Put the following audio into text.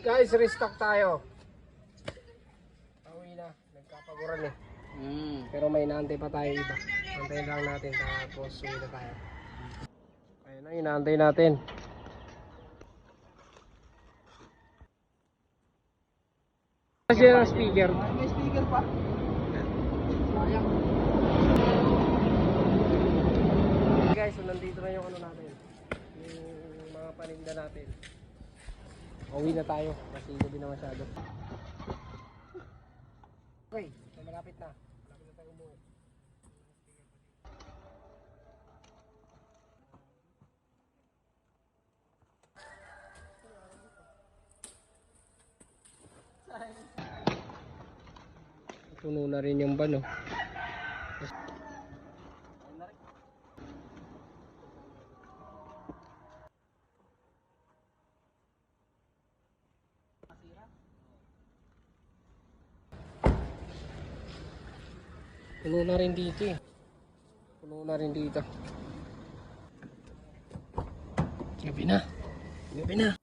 Guys, restock tayo. Pauwi na. Nagkapaguran eh. Pero may inaantay pa tayo iba. Antayin lang natin tapos uwi na tayo. Ayun na, inaantay natin. Kasi yung speaker. May speaker pa. Sayang. Guys, so nandito na yung ano natin. Yung mga paninda natin. Uwi na tayo kasi gabi na masyado. Okay, so malapit na. Malapit na tayo umuwi. Puno na rin yung van, oh. Puno na rin dito eh. Puno na rin dito. Gabi na. Gabi na.